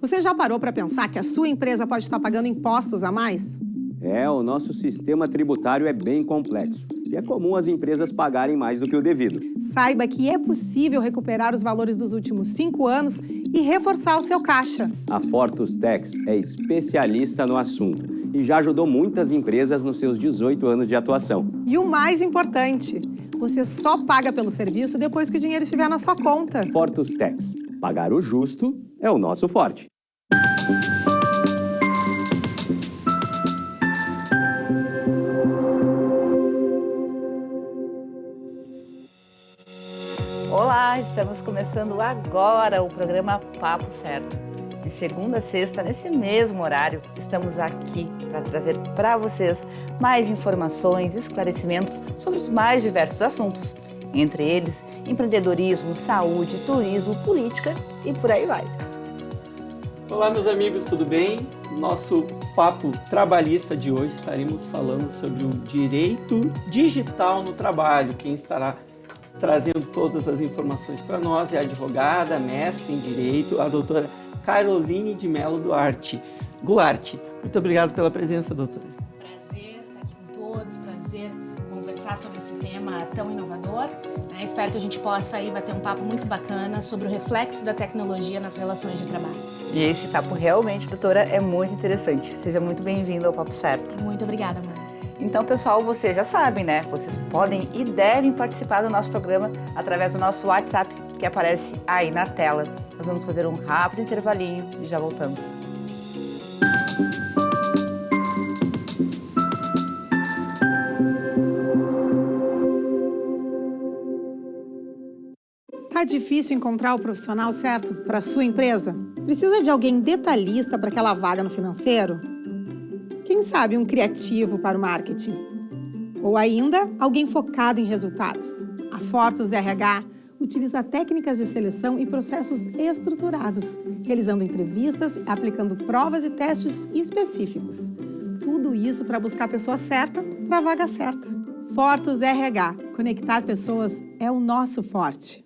Você já parou para pensar que a sua empresa pode estar pagando impostos a mais? O nosso sistema tributário é bem complexo e é comum as empresas pagarem mais do que o devido. Saiba que é possível recuperar os valores dos últimos 5 anos e reforçar o seu caixa. A Fortus Tax é especialista no assunto e já ajudou muitas empresas nos seus 18 anos de atuação. E o mais importante, você só paga pelo serviço depois que o dinheiro estiver na sua conta. Fortus Tax. Pagar o justo é o nosso forte. Olá, estamos começando agora o programa Papo Certo. De segunda a sexta, nesse mesmo horário, estamos aqui para trazer para vocês mais informações e esclarecimentos sobre os mais diversos assuntos. Entre eles, empreendedorismo, saúde, turismo, política e por aí vai. Olá, meus amigos, tudo bem? Nosso papo trabalhista de hoje estaremos falando sobre o direito digital no trabalho. Quem estará trazendo todas as informações para nós é a advogada, mestre em Direito, a doutora Caroline de Mello Duarte. Goulart, muito obrigado pela presença, doutora. Prazer estar aqui com todos, prazer conversar sobre esse tema tão inovador. Espero que a gente possa aí bater um papo muito bacana sobre o reflexo da tecnologia nas relações de trabalho. E esse papo realmente, doutora, é muito interessante. Seja muito bem-vindo ao Papo Certo. Muito obrigada, Mara. Então, pessoal, vocês já sabem, né? Vocês podem e devem participar do nosso programa através do nosso WhatsApp, que aparece aí na tela. Nós vamos fazer um rápido intervalinho e já voltamos. Tá difícil encontrar o profissional certo para a sua empresa? Precisa de alguém detalhista para aquela vaga no financeiro? Quem sabe um criativo para o marketing? Ou ainda, alguém focado em resultados? A Fortus RH utiliza técnicas de seleção e processos estruturados, realizando entrevistas e aplicando provas e testes específicos. Tudo isso para buscar a pessoa certa para a vaga certa. Fortus RH. Conectar pessoas é o nosso forte.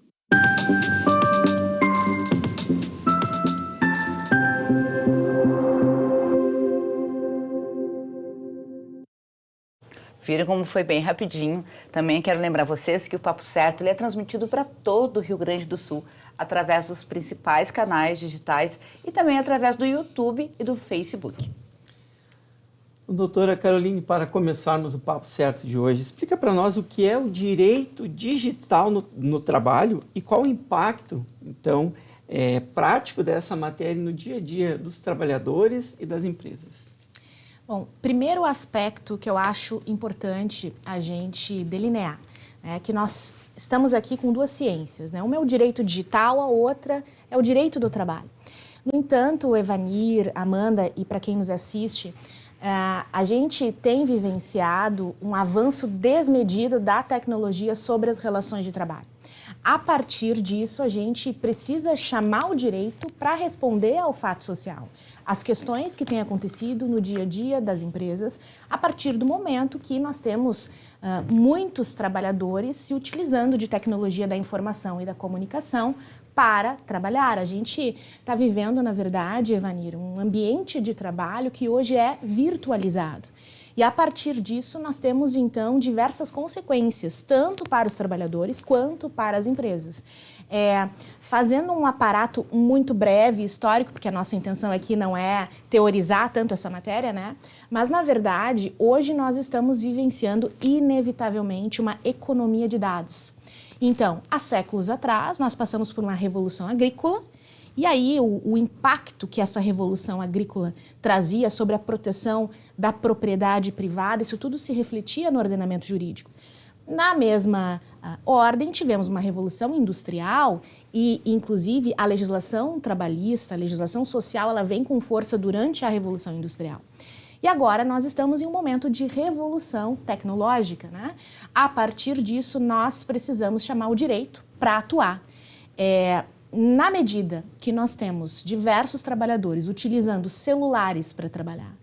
Viram como foi bem rapidinho? Também quero lembrar vocês que o Papo Certo ele é transmitido para todo o Rio Grande do Sul, através dos principais canais digitais e também através do YouTube e do Facebook. Doutora Caroline, para começarmos o Papo Certo de hoje, explica para nós o que é o direito digital no trabalho e qual o impacto, então, prático dessa matéria no dia a dia dos trabalhadores e das empresas. Bom, primeiro aspecto que eu acho importante a gente delinear é que nós estamos aqui com duas ciências, né? Uma é o direito digital, a outra é o direito do trabalho. No entanto, Evanir, Amanda e para quem nos assiste, a gente tem vivenciado um avanço desmedido da tecnologia sobre as relações de trabalho. A partir disso, a gente precisa chamar o direito para responder ao fato social, as questões que têm acontecido no dia a dia das empresas, a partir do momento que nós temos muitos trabalhadores se utilizando de tecnologia da informação e da comunicação para trabalhar. A gente está vivendo, na verdade, Evanir, um ambiente de trabalho que hoje é virtualizado. E a partir disso, nós temos, então, diversas consequências, tanto para os trabalhadores quanto para as empresas. Fazendo um aparato muito breve, histórico, porque a nossa intenção aqui não é teorizar tanto essa matéria, né? Mas, na verdade, hoje nós estamos vivenciando, inevitavelmente, uma economia de dados. Então, há séculos atrás, nós passamos por uma revolução agrícola, e aí o impacto que essa revolução agrícola trazia sobre a proteção da propriedade privada, isso tudo se refletia no ordenamento jurídico. Na mesma ordem, tivemos uma revolução industrial e, inclusive, a legislação trabalhista, a legislação social, ela vem com força durante a revolução industrial. E agora nós estamos em um momento de revolução tecnológica, né? A partir disso, nós precisamos chamar o direito para atuar. Na medida que nós temos diversos trabalhadores utilizando celulares para trabalhar,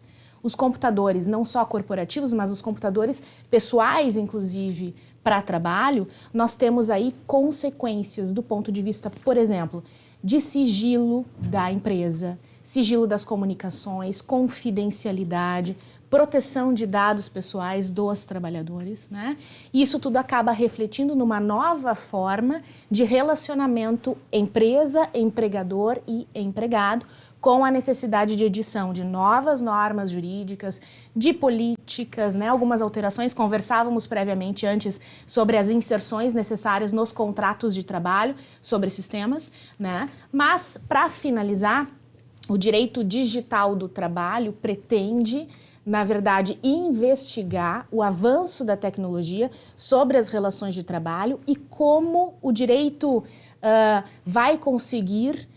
os computadores não só corporativos, mas os computadores pessoais, inclusive, para trabalho, nós temos aí consequências do ponto de vista, por exemplo, de sigilo da empresa, sigilo das comunicações, confidencialidade, proteção de dados pessoais dos trabalhadores, né? E isso tudo acaba refletindo numa nova forma de relacionamento empresa, empregador e empregado, com a necessidade de edição de novas normas jurídicas, de políticas, né? Algumas alterações. Conversávamos previamente antes sobre as inserções necessárias nos contratos de trabalho sobre esses temas, né? Mas, para finalizar, o direito digital do trabalho pretende, na verdade, investigar o avanço da tecnologia sobre as relações de trabalho e como o direito vai conseguir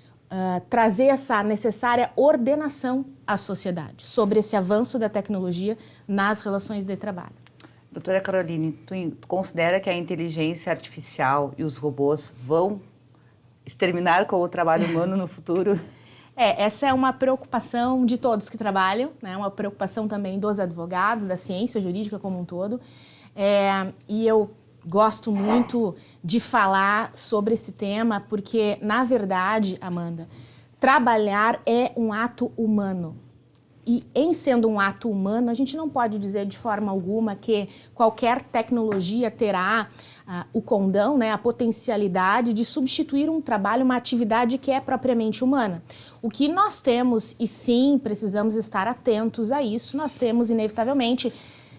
trazer essa necessária ordenação à sociedade sobre esse avanço da tecnologia nas relações de trabalho. Doutora Caroline, tu considera que a inteligência artificial e os robôs vão exterminar com o trabalho humano no futuro? Essa é uma preocupação de todos que trabalham, né? Uma preocupação também dos advogados, da ciência jurídica como um todo. E eu gosto muito de falar sobre esse tema porque, na verdade, Amanda, trabalhar é um ato humano. E, em sendo um ato humano, a gente não pode dizer de forma alguma que qualquer tecnologia terá o condão, né, a potencialidade de substituir um trabalho, uma atividade que é propriamente humana. O que nós temos, e sim, precisamos estar atentos a isso, nós temos, inevitavelmente,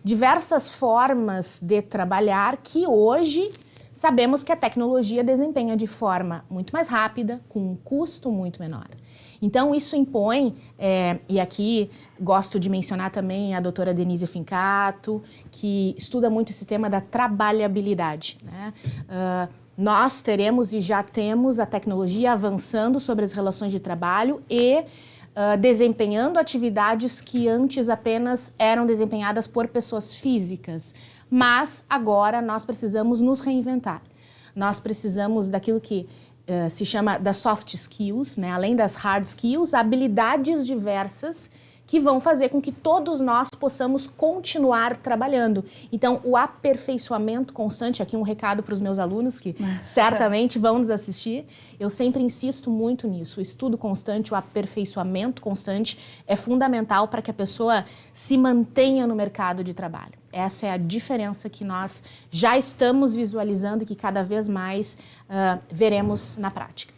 diversas formas de trabalhar que hoje sabemos que a tecnologia desempenha de forma muito mais rápida, com um custo muito menor. Então, isso impõe, e aqui gosto de mencionar também a doutora Denise Fincato, que estuda muito esse tema da trabalhabilidade, né? Nós teremos e já temos a tecnologia avançando sobre as relações de trabalho e desempenhando atividades que antes apenas eram desempenhadas por pessoas físicas. Mas agora nós precisamos nos reinventar. Nós precisamos daquilo que se chama das soft skills, né? Além das hard skills, habilidades diversas que vão fazer com que todos nós possamos continuar trabalhando. Então, o aperfeiçoamento constante, aqui um recado para os meus alunos que certamente vão nos assistir, eu sempre insisto muito nisso. O estudo constante, o aperfeiçoamento constante é fundamental para que a pessoa se mantenha no mercado de trabalho. Essa é a diferença que nós já estamos visualizando e que cada vez mais veremos na prática.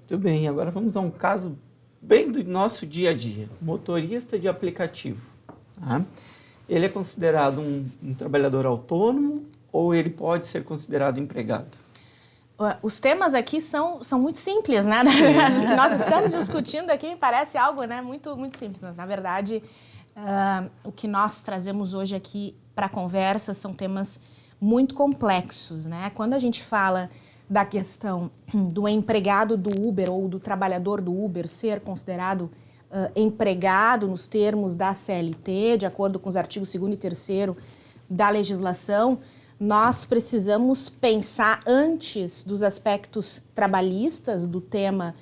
Muito bem, agora vamos a um caso bem do nosso dia a dia. Motorista de aplicativo. Tá? Ele é considerado um trabalhador autônomo ou ele pode ser considerado empregado? Os temas aqui são muito simples, né? Na verdade, o que nós estamos discutindo aqui me parece algo, né, muito, muito simples. Na verdade, o que nós trazemos hoje aqui para a conversa são temas muito complexos, né? Quando a gente fala da questão do empregado do Uber ou do trabalhador do Uber ser considerado empregado nos termos da CLT, de acordo com os artigos 2º e 3º da legislação, nós precisamos pensar antes dos aspectos trabalhistas do tema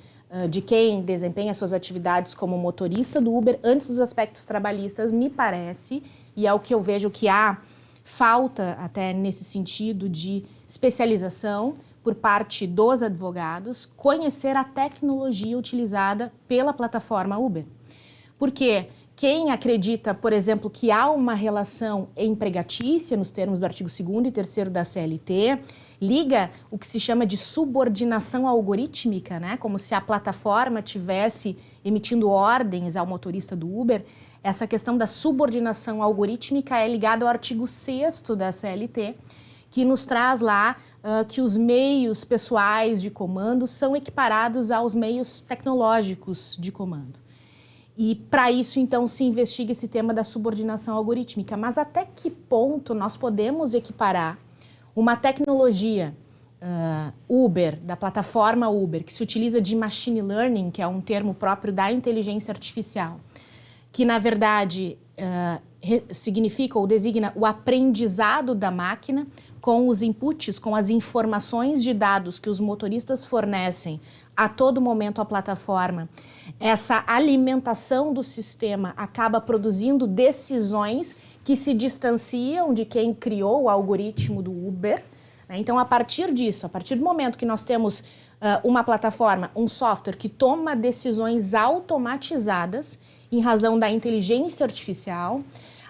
de quem desempenha suas atividades como motorista do Uber, antes dos aspectos trabalhistas, me parece, e é o que eu vejo que há falta até nesse sentido de especialização por parte dos advogados, conhecer a tecnologia utilizada pela plataforma Uber. Porque quem acredita, por exemplo, que há uma relação empregatícia nos termos do artigo 2º e 3º da CLT, liga o que se chama de subordinação algorítmica, né? Como se a plataforma tivesse emitindo ordens ao motorista do Uber. Essa questão da subordinação algorítmica é ligada ao artigo 6º da CLT, que nos traz lá que os meios pessoais de comando são equiparados aos meios tecnológicos de comando. E para isso, então, se investiga esse tema da subordinação algorítmica. Mas até que ponto nós podemos equiparar uma tecnologia Uber, da plataforma Uber, que se utiliza de machine learning, que é um termo próprio da inteligência artificial, que na verdade significa ou designa o aprendizado da máquina com os inputs, com as informações de dados que os motoristas fornecem a todo momento à plataforma. Essa alimentação do sistema acaba produzindo decisões que se distanciam de quem criou o algoritmo do Uber, Então, a partir disso, a partir do momento que nós temos uma plataforma, um software que toma decisões automatizadas em razão da inteligência artificial,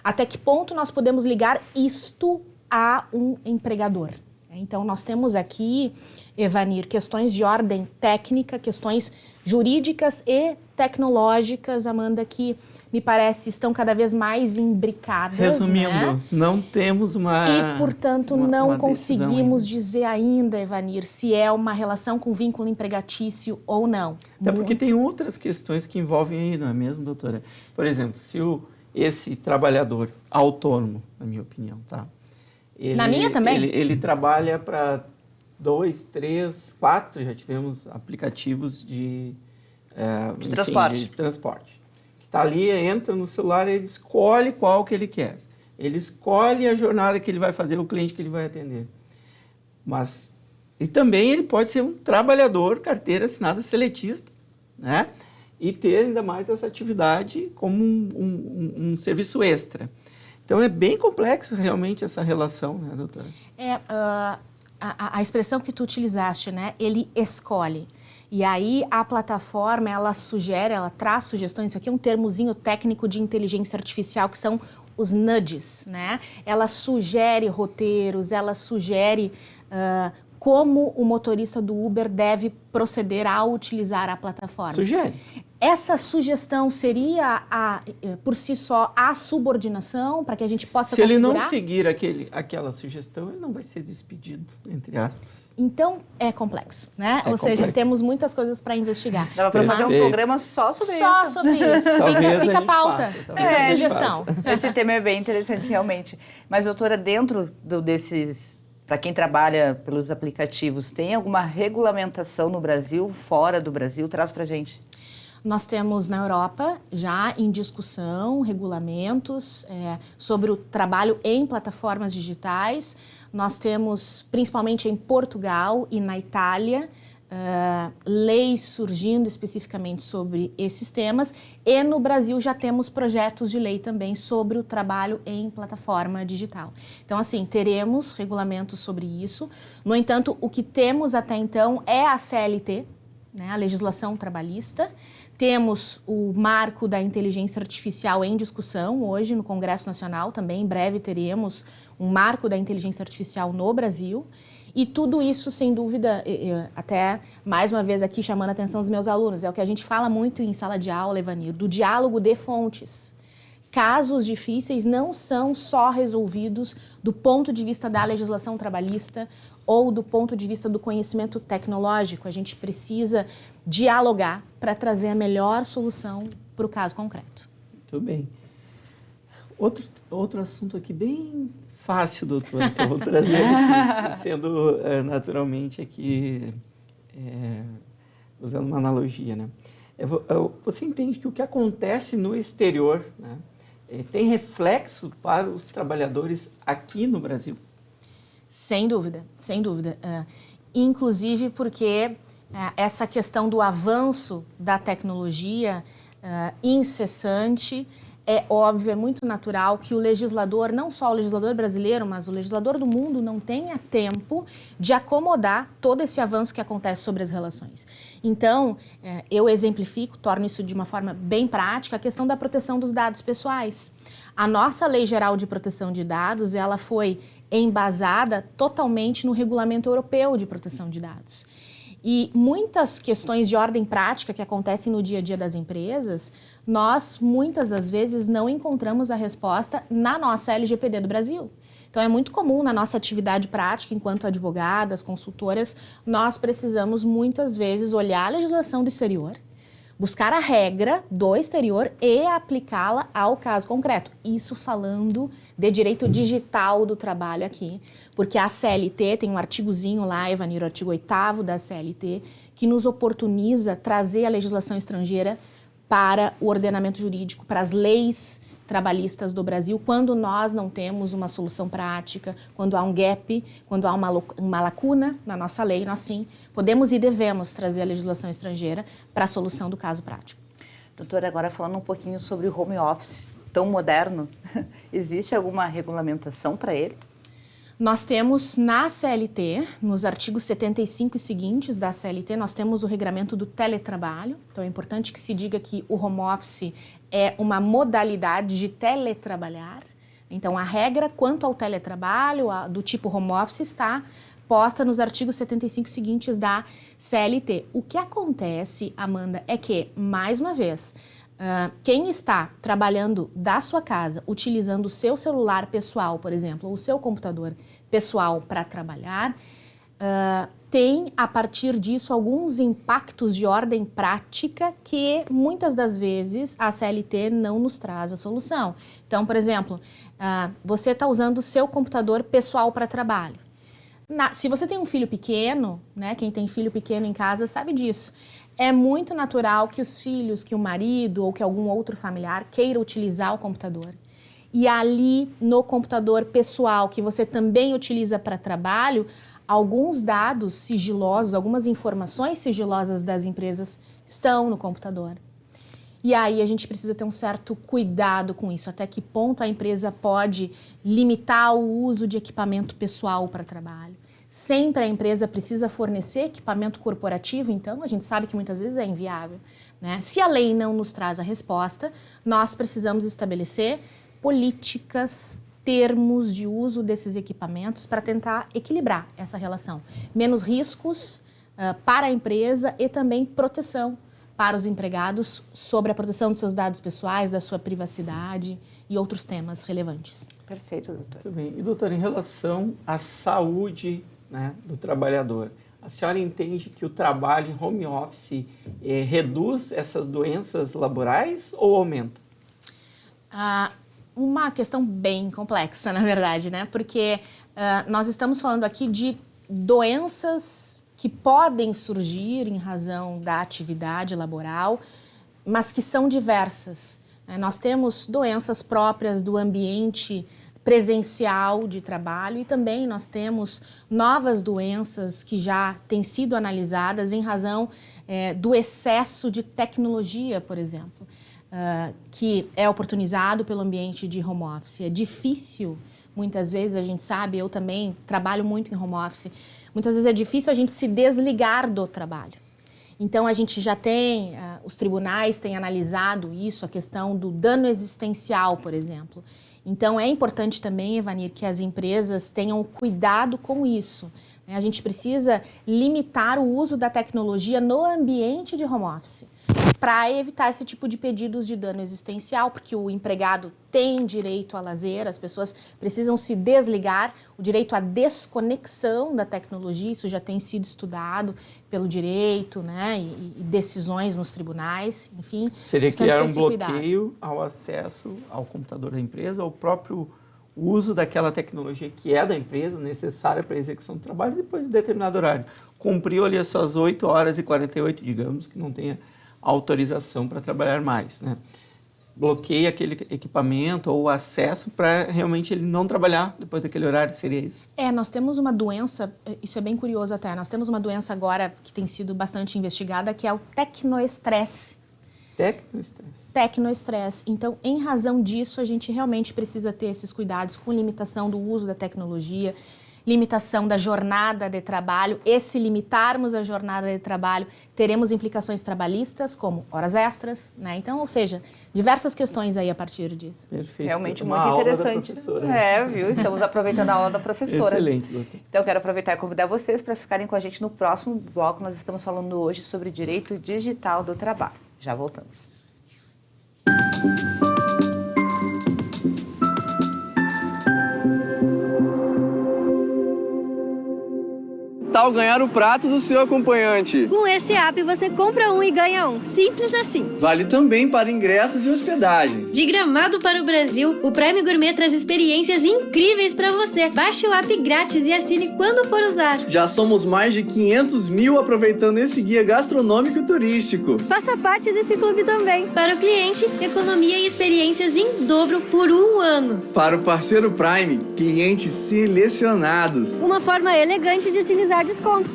até que ponto nós podemos ligar isto a um empregador? Então, nós temos aqui, Evanir, questões de ordem técnica, questões jurídicas e tecnológicas, Amanda, que me parece estão cada vez mais imbricadas. Resumindo, né? Não temos uma... E, portanto, não conseguimos dizer ainda, Evanir, se é uma relação com vínculo empregatício ou não. Até porque tem outras questões que envolvem aí, não é mesmo, doutora? Por exemplo, se esse trabalhador autônomo, na minha opinião, tá? Na minha também. Ele trabalha para 2, 3, 4, já tivemos aplicativos de transporte. De transporte. Que está ali, entra no celular, ele escolhe qual que ele quer. Ele escolhe a jornada que ele vai fazer, o cliente que ele vai atender. E também ele pode ser um trabalhador, carteira assinada seletista, né? E ter ainda mais essa atividade como um serviço extra. Então, é bem complexa realmente essa relação, né, doutora? A expressão que tu utilizaste, né? Ele escolhe. E aí, a plataforma, ela sugere, ela traz sugestões. Isso aqui é um termozinho técnico de inteligência artificial, que são os nudges, né? Ela sugere roteiros, ela sugere como o motorista do Uber deve proceder ao utilizar a plataforma. Sugere. Essa sugestão seria, por si só, a subordinação para que a gente possa configurar? Se ele não seguir aquela sugestão, ele não vai ser despedido, entre aspas. Então, é complexo, né? Ou seja, temos muitas coisas para investigar. Dá para fazer um programa só sobre isso. Só sobre isso. Fica a pauta, fica a sugestão. Esse tema é bem interessante, realmente. Mas, doutora, dentro desses... Para quem trabalha pelos aplicativos, tem alguma regulamentação no Brasil, fora do Brasil? Traz para a gente. Nós temos na Europa já em discussão regulamentos sobre o trabalho em plataformas digitais. Nós temos, principalmente em Portugal e na Itália, leis surgindo especificamente sobre esses temas. E no Brasil já temos projetos de lei também sobre o trabalho em plataforma digital. Então, assim, teremos regulamentos sobre isso. No entanto, o que temos até então é a CLT, né, a legislação trabalhista. Temos o marco da inteligência artificial em discussão hoje no Congresso Nacional. Também em breve teremos um marco da inteligência artificial no Brasil. E tudo isso, sem dúvida, até mais uma vez aqui chamando a atenção dos meus alunos, é o que a gente fala muito em sala de aula, Evanir, do diálogo de fontes. Casos difíceis não são só resolvidos do ponto de vista da legislação trabalhista ou do ponto de vista do conhecimento tecnológico. A gente precisa dialogar para trazer a melhor solução para o caso concreto. Muito bem. Outro assunto aqui bem fácil, doutora, que eu vou trazer aqui, sendo naturalmente aqui, usando uma analogia, né? Você entende que o que acontece no exterior, né, tem reflexo para os trabalhadores aqui no Brasil? Sem dúvida, sem dúvida. Inclusive porque essa questão do avanço da tecnologia incessante, é óbvio, é muito natural que o legislador, não só o legislador brasileiro, mas o legislador do mundo não tenha tempo de acomodar todo esse avanço que acontece sobre as relações. Então, eu exemplifico, torno isso de uma forma bem prática, a questão da proteção dos dados pessoais. A nossa Lei Geral de Proteção de Dados, ela foi embasada totalmente no Regulamento Europeu de Proteção de Dados. E muitas questões de ordem prática que acontecem no dia a dia das empresas, nós, muitas das vezes, não encontramos a resposta na nossa LGPD do Brasil. Então, é muito comum na nossa atividade prática, enquanto advogadas, consultoras, nós precisamos, muitas vezes, olhar a legislação do exterior, buscar a regra do exterior e aplicá-la ao caso concreto. Isso falando de direito digital do trabalho aqui, porque a CLT tem um artigozinho lá, Evanir, o artigo 8º da CLT, que nos oportuniza trazer a legislação estrangeira para o ordenamento jurídico, para as leis trabalhistas do Brasil, quando nós não temos uma solução prática, quando há um gap, quando há uma lacuna na nossa lei, nós sim podemos e devemos trazer a legislação estrangeira para a solução do caso prático. Doutora, agora falando um pouquinho sobre o home office tão moderno, existe alguma regulamentação para ele? Nós temos na CLT, nos artigos 75 e seguintes da CLT, nós temos o regramento do teletrabalho. Então é importante que se diga que o home office é uma modalidade de teletrabalhar. Então a regra quanto ao teletrabalho do tipo home office está posta nos artigos 75 seguintes da CLT. O que acontece, Amanda, é que, mais uma vez, quem está trabalhando da sua casa, utilizando o seu celular pessoal, por exemplo, ou o seu computador pessoal para trabalhar, tem, a partir disso, alguns impactos de ordem prática que, muitas das vezes, a CLT não nos traz a solução. Então, por exemplo, você está usando o seu computador pessoal para trabalho. Se você tem um filho pequeno, né, quem tem filho pequeno em casa sabe disso, é muito natural que os filhos, que o marido ou que algum outro familiar queira utilizar o computador. E ali, no computador pessoal, que você também utiliza para trabalho, alguns dados sigilosos, algumas informações sigilosas das empresas estão no computador. E aí a gente precisa ter um certo cuidado com isso, até que ponto a empresa pode limitar o uso de equipamento pessoal para trabalho. Sempre a empresa precisa fornecer equipamento corporativo, então a gente sabe que muitas vezes é inviável, né? Se a lei não nos traz a resposta, nós precisamos estabelecer políticas, termos de uso desses equipamentos para tentar equilibrar essa relação. Menos riscos para a empresa e também proteção para os empregados sobre a proteção dos seus dados pessoais, da sua privacidade e outros temas relevantes. Perfeito, doutor. Muito bem. E, doutor, em relação à saúde, né, do trabalhador, a senhora entende que o trabalho em home office reduz essas doenças laborais ou aumenta? Uma questão bem complexa, na verdade, né? Porque nós estamos falando aqui de doenças que podem surgir em razão da atividade laboral, mas que são diversas. Nós temos doenças próprias do ambiente presencial de trabalho e também nós temos novas doenças que já têm sido analisadas em razão do excesso de tecnologia, por exemplo, que é oportunizado pelo ambiente de home office. É difícil, muitas vezes, a gente sabe, eu também trabalho muito em home office, muitas vezes é difícil a gente se desligar do trabalho. Então, a gente já tem, os tribunais têm analisado isso, a questão do dano existencial, por exemplo. Então, é importante também, Evanir, que as empresas tenham cuidado com isso. A gente precisa limitar o uso da tecnologia no ambiente de home office para evitar esse tipo de pedidos de dano existencial, porque o empregado tem direito a lazer, as pessoas precisam se desligar, o direito à desconexão da tecnologia, isso já tem sido estudado pelo direito, né, e decisões nos tribunais, enfim. Seria criar um bloqueio ao acesso ao computador da empresa, ao próprio uso daquela tecnologia que é da empresa, necessária para a execução do trabalho, depois de determinado horário. Cumpriu ali as suas 8 horas e 48, digamos, que não tenha autorização para trabalhar mais, né? Bloqueia aquele equipamento ou acesso para realmente ele não trabalhar depois daquele horário, seria isso? Nós temos uma doença, isso é bem curioso até, nós temos uma doença agora que tem sido bastante investigada, que é o tecnoestresse. Tecnoestresse. Então, em razão disso, a gente realmente precisa ter esses cuidados com limitação do uso da tecnologia, limitação da jornada de trabalho, e se limitarmos a jornada de trabalho, teremos implicações trabalhistas, como horas extras, né? Então, ou seja, diversas questões aí a partir disso. Perfeito. Realmente muito interessante. Viu? Estamos aproveitando a aula da professora. Excelente, doutor. Então, eu quero aproveitar e convidar vocês para ficarem com a gente no próximo bloco. Nós estamos falando hoje sobre direito digital do trabalho. Já voltamos. Tal ganhar o prato do seu acompanhante. Com esse app você compra um e ganha um. Simples assim. Vale também para ingressos e hospedagens. De Gramado para o Brasil, o Prime Gourmet traz experiências incríveis para você. Baixe o app grátis e assine quando for usar. Já somos mais de 500 mil aproveitando esse guia gastronômico e turístico. Faça parte desse clube também. Para o cliente, economia e experiências em dobro por um ano. Para o parceiro Prime, clientes selecionados. Uma forma elegante de utilizar descontos.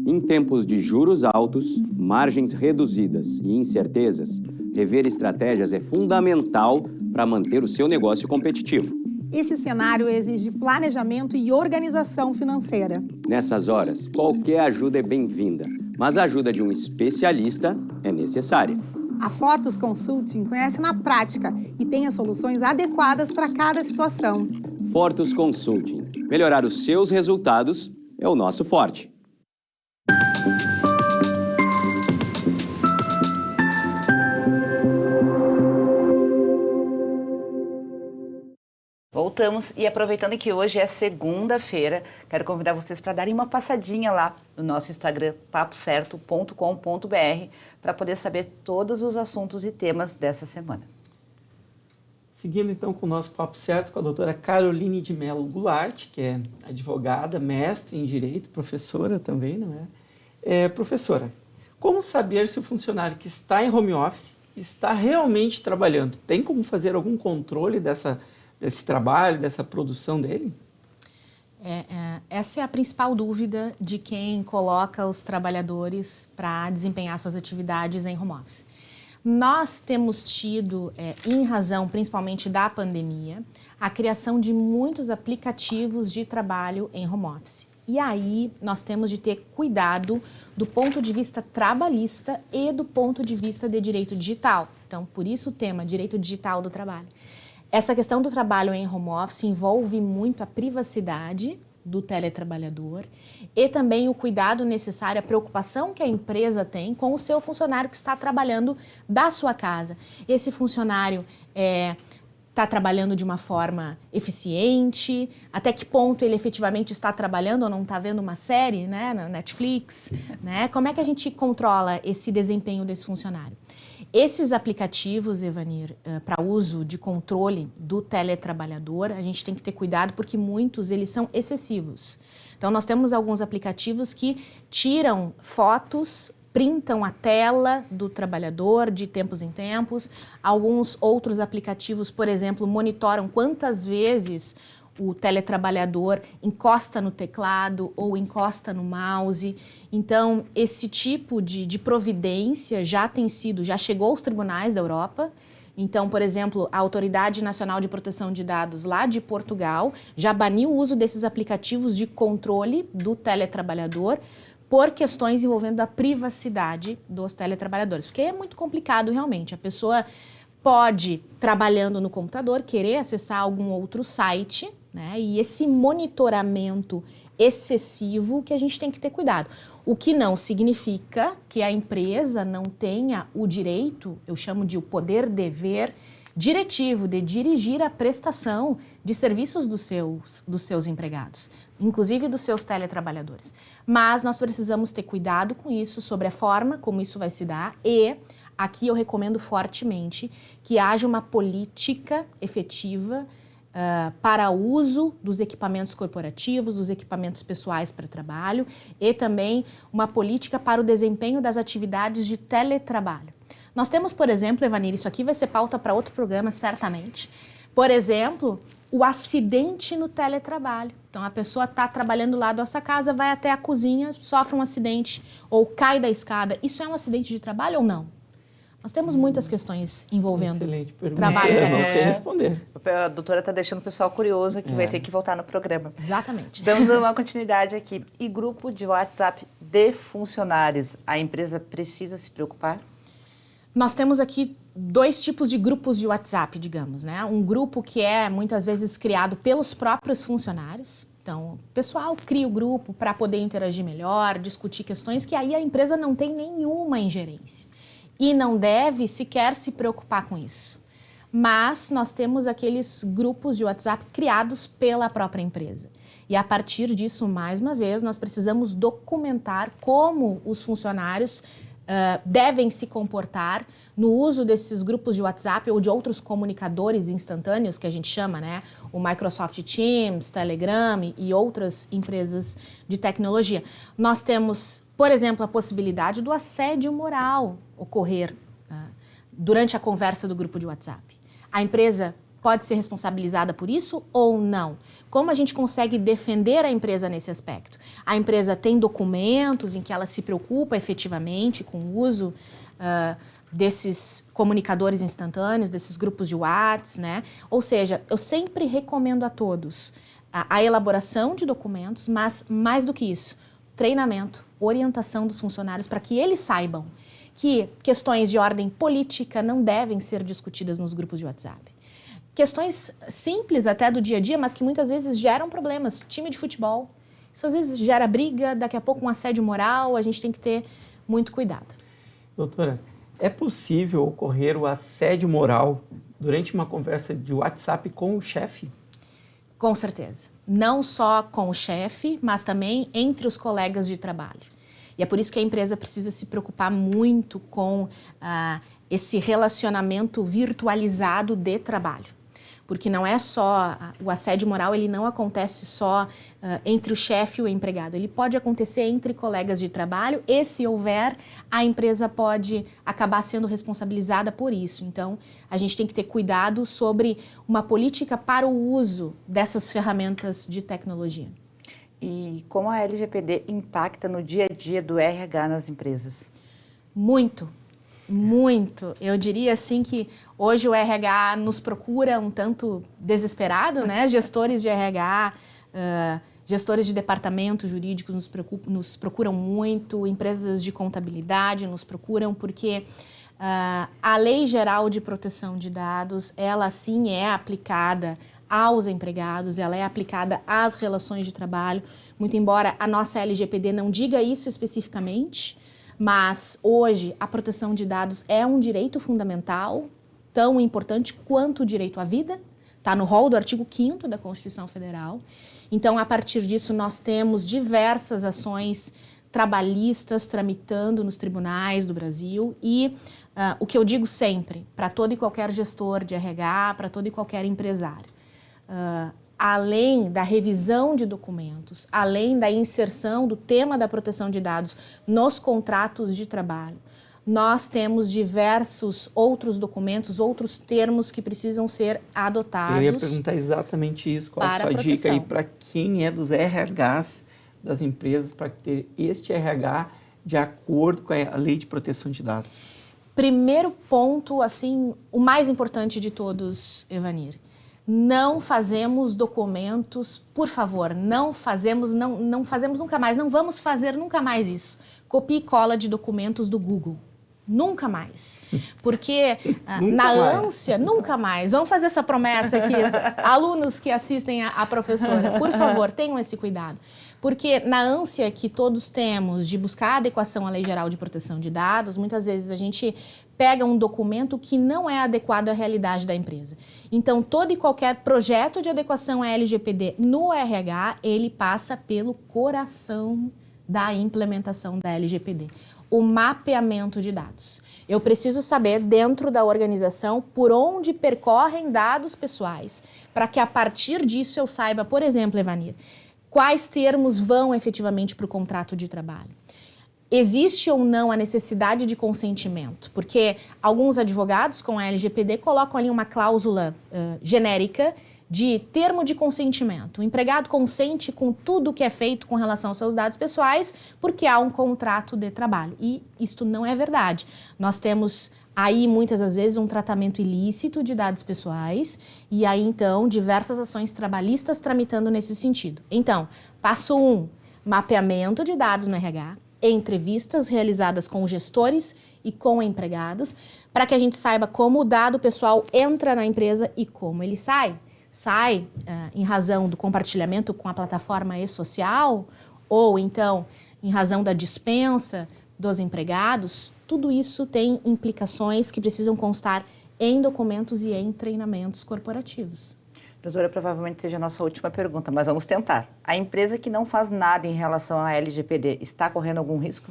Em tempos de juros altos, margens reduzidas e incertezas, rever estratégias é fundamental para manter o seu negócio competitivo. Esse cenário exige planejamento e organização financeira. Nessas horas, qualquer ajuda é bem-vinda, mas a ajuda de um especialista é necessária. A Fortus Consulting conhece na prática e tem as soluções adequadas para cada situação. Fortus Consulting. Melhorar os seus resultados é o nosso forte. Voltamos e aproveitando que hoje é segunda-feira, quero convidar vocês para darem uma passadinha lá no nosso Instagram, papocerto.com.br, para poder saber todos os assuntos e temas dessa semana. Seguindo então com o nosso Papo Certo com a doutora Caroline de Mello Goulart, que é advogada, mestre em Direito, professora também, não é? Professora, como saber se o funcionário que está em home office está realmente trabalhando? Tem como fazer algum controle desse trabalho, dessa produção dele? Essa é a principal dúvida de quem coloca os trabalhadores para desempenhar suas atividades em home office. Nós temos tido, em razão principalmente da pandemia, a criação de muitos aplicativos de trabalho em home office. E aí nós temos de ter cuidado do ponto de vista trabalhista e do ponto de vista de direito digital. Então, por isso o tema direito digital do trabalho. Essa questão do trabalho em home office envolve muito a privacidade do teletrabalhador e também o cuidado necessário, a preocupação que a empresa tem com o seu funcionário que está trabalhando da sua casa. Esse funcionário está trabalhando de uma forma eficiente, até que ponto ele efetivamente está trabalhando ou não está vendo uma série, né, na Netflix, né? Como é que a gente controla esse desempenho desse funcionário? Esses aplicativos, Evanir, para uso de controle do teletrabalhador, a gente tem que ter cuidado porque muitos eles são excessivos. Então, nós temos alguns aplicativos que tiram fotos, printam a tela do trabalhador de tempos em tempos. Alguns outros aplicativos, por exemplo, monitoram quantas vezes o teletrabalhador encosta no teclado ou encosta no mouse. Então, esse tipo de providência já chegou aos tribunais da Europa. Então, por exemplo, a Autoridade Nacional de Proteção de Dados lá de Portugal já baniu o uso desses aplicativos de controle do teletrabalhador por questões envolvendo a privacidade dos teletrabalhadores. Porque é muito complicado realmente. A pessoa pode, trabalhando no computador, querer acessar algum outro site, né? E esse monitoramento excessivo que a gente tem que ter cuidado. O que não significa que a empresa não tenha o direito, eu chamo de o poder-dever diretivo, de dirigir a prestação de serviços dos seus empregados, inclusive dos seus teletrabalhadores. Mas nós precisamos ter cuidado com isso, sobre a forma como isso vai se dar e aqui eu recomendo fortemente que haja uma política efetiva para o uso dos equipamentos corporativos, dos equipamentos pessoais para trabalho e também uma política para o desempenho das atividades de teletrabalho. Nós temos, por exemplo, Evanir, isso aqui vai ser pauta para outro programa, certamente. Por exemplo, o acidente no teletrabalho. Então, a pessoa está trabalhando lá da sua casa, vai até a cozinha, sofre um acidente ou cai da escada. Isso é um acidente de trabalho ou não? Nós temos muitas questões envolvendo trabalho. Eu não sei responder. A doutora está deixando o pessoal curioso que vai ter que voltar no programa. Exatamente. Dando uma continuidade aqui. E grupo de WhatsApp de funcionários, a empresa precisa se preocupar? Nós temos aqui dois tipos de grupos de WhatsApp, digamos, né? Um grupo que é muitas vezes criado pelos próprios funcionários. Então, o pessoal cria o grupo para poder interagir melhor, discutir questões que aí a empresa não tem nenhuma ingerência. E não deve sequer se preocupar com isso. Mas nós temos aqueles grupos de WhatsApp criados pela própria empresa. E a partir disso, mais uma vez, nós precisamos documentar como os funcionários devem se comportar no uso desses grupos de WhatsApp ou de outros comunicadores instantâneos, que a gente chama, né? O Microsoft Teams, Telegram e outras empresas de tecnologia. Nós temos, por exemplo, a possibilidade do assédio moral ocorrer durante a conversa do grupo de WhatsApp. A empresa pode ser responsabilizada por isso ou não? Como a gente consegue defender a empresa nesse aspecto? A empresa tem documentos em que ela se preocupa efetivamente com o uso desses comunicadores instantâneos, desses grupos de WhatsApp, né? Ou seja, eu sempre recomendo a todos a elaboração de documentos, mas mais do que isso, treinamento, orientação dos funcionários para que eles saibam que questões de ordem política não devem ser discutidas nos grupos de WhatsApp. Questões simples até do dia a dia, mas que muitas vezes geram problemas. Time de futebol, isso às vezes gera briga, daqui a pouco um assédio moral, a gente tem que ter muito cuidado. Doutora, é possível ocorrer o assédio moral durante uma conversa de WhatsApp com o chefe? Com certeza. Não só com o chefe, mas também entre os colegas de trabalho. E é por isso que a empresa precisa se preocupar muito com esse relacionamento virtualizado de trabalho. Porque não é só, o assédio moral, ele não acontece só entre o chefe e o empregado. Ele pode acontecer entre colegas de trabalho e, se houver, a empresa pode acabar sendo responsabilizada por isso. Então, a gente tem que ter cuidado sobre uma política para o uso dessas ferramentas de tecnologia. E como a LGPD impacta no dia a dia do RH nas empresas? Muito. Muito. Eu diria assim que hoje o RH nos procura um tanto desesperado, né? Gestores de RH, gestores de departamento jurídico nos procuram muito, empresas de contabilidade nos procuram porque a Lei Geral de Proteção de Dados, ela sim é aplicada aos empregados, ela é aplicada às relações de trabalho, muito embora a nossa LGPD não diga isso especificamente, mas hoje a proteção de dados é um direito fundamental, tão importante quanto o direito à vida, está no rol do artigo 5º da Constituição Federal. Então, a partir disso, nós temos diversas ações trabalhistas tramitando nos tribunais do Brasil e o que eu digo sempre, para todo e qualquer gestor de RH, para todo e qualquer empresário, além da revisão de documentos, além da inserção do tema da proteção de dados nos contratos de trabalho, nós temos diversos outros documentos, outros termos que precisam ser adotados. Eu ia perguntar exatamente isso, qual a sua dica aí para quem é dos RHs das empresas, para ter este RH de acordo com a Lei de Proteção de Dados? Primeiro ponto, assim, o mais importante de todos, Evanir. Não fazemos documentos, por favor, não fazemos nunca mais, não vamos fazer nunca mais isso. Copia e cola de documentos do Google. Nunca mais. Porque na ânsia, nunca mais. Vamos fazer essa promessa aqui, alunos que assistem a professora, por favor, tenham esse cuidado. Porque na ânsia que todos temos de buscar adequação à Lei Geral de Proteção de Dados, muitas vezes a gente pega um documento que não é adequado à realidade da empresa. Então, todo e qualquer projeto de adequação à LGPD no RH, ele passa pelo coração da implementação da LGPD. O mapeamento de dados. Eu preciso saber, dentro da organização, por onde percorrem dados pessoais, para que a partir disso eu saiba, por exemplo, Evanir, quais termos vão efetivamente para o contrato de trabalho. Existe ou não a necessidade de consentimento? Porque alguns advogados com a LGPD colocam ali uma cláusula genérica de termo de consentimento. O empregado consente com tudo que é feito com relação aos seus dados pessoais porque há um contrato de trabalho. E isto não é verdade. Nós temos aí, muitas das vezes, um tratamento ilícito de dados pessoais e aí, então, diversas ações trabalhistas tramitando nesse sentido. Então, passo 1, mapeamento de dados no RH, entrevistas realizadas com gestores e com empregados, para que a gente saiba como o dado pessoal entra na empresa e como ele sai. Sai em razão do compartilhamento com a plataforma e-social ou, então, em razão da dispensa dos empregados. Tudo isso tem implicações que precisam constar em documentos e em treinamentos corporativos. Doutora, provavelmente seja a nossa última pergunta, mas vamos tentar. A empresa que não faz nada em relação à LGPD está correndo algum risco?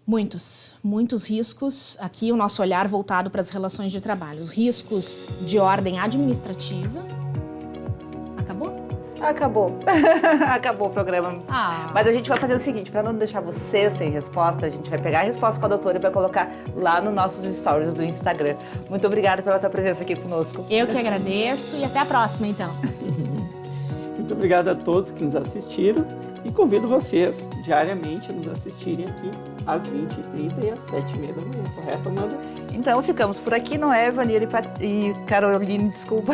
Muitos riscos. Aqui o nosso olhar voltado para as relações de trabalho. Os riscos de ordem administrativa. Acabou? Acabou. Acabou o programa. Mas a gente vai fazer o seguinte, para não deixar você sem resposta, a gente vai pegar a resposta com a doutora e vai colocar lá nos nossos stories do Instagram. Muito obrigada pela tua presença aqui conosco. Eu que agradeço e até a próxima, então. Muito obrigado a todos que nos assistiram e convido vocês diariamente a nos assistirem aqui às 20h30 e às 7h30 da manhã, correto, Amanda? Então ficamos por aqui, Noé, Vanir e Caroline, desculpa.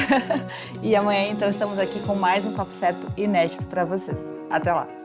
E amanhã então estamos aqui com mais um Papo Certo inédito para vocês. Até lá!